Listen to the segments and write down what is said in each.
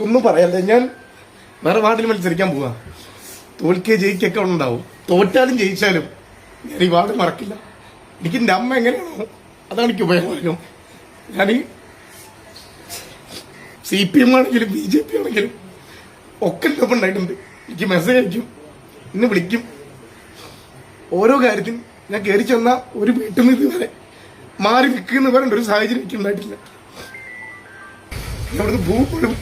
ഒന്നും പറയല്ല. ഞാൻ വേറെ വാർഡിൽ മത്സരിക്കാൻ പോവാ. തോൽക്കേ ജയിക്കൊക്കെ ഉണ്ടാവും. തോറ്റാലും ജയിച്ചാലും ഞാൻ ഈ വാർഡ് മറക്കില്ല. എനിക്ക് എൻ്റെ അമ്മ എങ്ങനെയാണോ അതാണ് എനിക്ക് ഉപയോഗം. ഞാൻ CPM ആണെങ്കിലും BJP ആണെങ്കിലും ഒക്കെ ഒപ്പം ഉണ്ടായിട്ടുണ്ട്. എനിക്ക് മെസ്സേജ് അയക്കും, എന്നെ വിളിക്കും. ഓരോ കാര്യത്തിനും ഞാൻ കയറി ചെന്ന ഒരു വീട്ടിൽ നിന്ന് ഇതുവരെ മാറി നിൽക്കുന്ന പറയേണ്ട ഒരു സാഹചര്യം എനിക്ക് ഉണ്ടായിട്ടില്ല. അവിടുന്ന് പോകുമ്പോഴും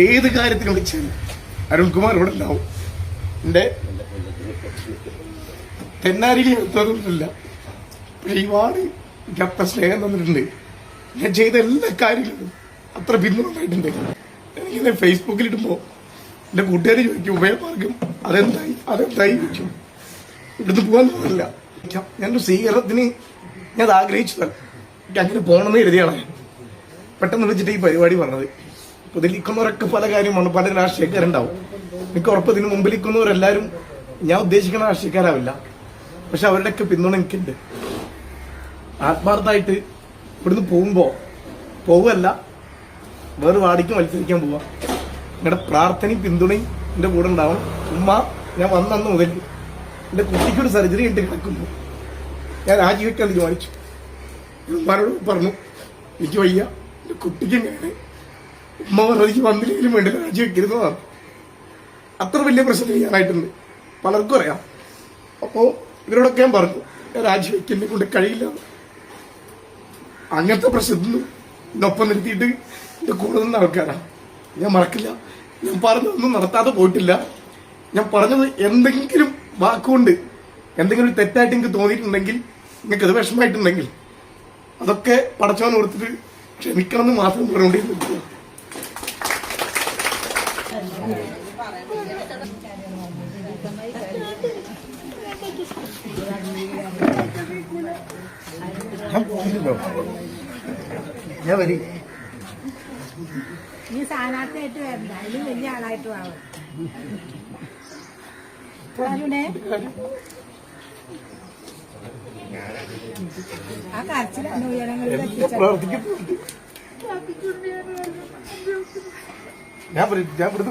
ഏത് കാര്യത്തിനും വിളിച്ചാലും അരുൺകുമാർ ഇവിടെ ഉണ്ടാവും. എന്റെ തെന്നാരിയിൽ എത്തുന്നില്ല. ഒരുപാട് എനിക്ക് അത്ര സ്നേഹം തന്നിട്ടുണ്ട്. ഞാൻ ചെയ്ത എല്ലാ കാര്യങ്ങളും അത്ര പിന്തുണ ഉണ്ടായിട്ടുണ്ട്. എനിക്കിങ്ങനെ ഫേസ്ബുക്കിൽ ഇടുമ്പോ എന്റെ കൂട്ടുകാർ ചോദിക്കും ഉഭയമാർഗം അതെന്തായി ചോദിക്കും. ഇവിടുന്ന് പോകാൻ തോന്നില്ല. ഞാനൊരു സ്വീകരണത്തിന് ഞാൻ അത് ആഗ്രഹിച്ചതല്ല. എനിക്ക് അങ്ങനെ പോകണമെന്ന് കരുതിയാണ് പെട്ടെന്ന് വിളിച്ചിട്ട് ഈ പരിപാടി പറഞ്ഞത്. ഇതിലിരിക്കുന്നവരൊക്കെ പല കാര്യമാണ്, പല രാഷ്ട്രീയക്കാരുണ്ടാവും. എനിക്ക് ഉറപ്പ് ഇതിന് മുമ്പിലിരിക്കുന്നവരെല്ലാവരും ഞാൻ ഉദ്ദേശിക്കുന്ന രാഷ്ട്രീയക്കാരാവില്ല. പക്ഷെ അവരുടെയൊക്കെ പിന്തുണ എനിക്കുണ്ട്. ആത്മാർത്ഥമായിട്ട് ഇവിടുന്ന് പോവല്ല വേറെ വാടിക്ക് മത്സരിക്കാൻ പോവാ. നിങ്ങളുടെ പ്രാർത്ഥനയും പിന്തുണയും എന്റെ കൂടെ ഉണ്ടാവണം. ഞാൻ വന്നന്ന് മുതൽ എന്റെ കുട്ടിക്കൊരു സർജറി ഇട്ട് കിടക്കുന്നു. ഞാൻ രാജിവെക്കാൻ തീരുമാനിച്ചു. ഉമ്മാനോട് പറഞ്ഞു എനിക്ക് വയ്യ, എന്റെ കുട്ടിക്ക് എങ്ങനെയാണ്. ഉമ്മ പറഞ്ഞിക്ക് വന്നില്ലെങ്കിലും വേണ്ടി രാജിവെക്കരുത് പറഞ്ഞു. അത്ര വലിയ പ്രശ്നം ചെയ്യാനായിട്ടുണ്ട്, പലർക്കും അറിയാം. അപ്പോ ഇവരോടൊക്കെ ഞാൻ പറഞ്ഞു ഞാൻ രാജിവെക്കലിനെ കൊണ്ട് കഴിയില്ല. അങ്ങനത്തെ പ്രശ്നത്തിനും ഇതൊപ്പം നിർത്തിയിട്ട് എന്റെ കൂടെ നിന്ന ആൾക്കാരാ. ഞാൻ മറക്കില്ല. ഞാൻ പറഞ്ഞതൊന്നും നടത്താതെ പോയിട്ടില്ല. ഞാൻ പറഞ്ഞത് എന്തെങ്കിലും വാക്കുകൊണ്ട് എന്തെങ്കിലും തെറ്റായിട്ട് എനിക്ക് തോന്നിയിട്ടുണ്ടെങ്കിൽ, നിങ്ങൾക്ക് അത് വിഷമമായിട്ടുണ്ടെങ്കിൽ അതൊക്കെ പടച്ചവൻ കൊടുത്തിട്ട് ക്ഷമിക്കണം എന്ന് മാത്രം പറഞ്ഞുകൊണ്ടിരുന്നു. ഞാൻ വരി ഈ സ്ഥാനാർത്ഥിയായിട്ട് വരണ്ട, അതിലും വലിയ ആളായിട്ടും ആവും. ആ കരച്ചിലാണ് ഉയരങ്ങളിൽ ഞാൻ ഇവിടുത്തെ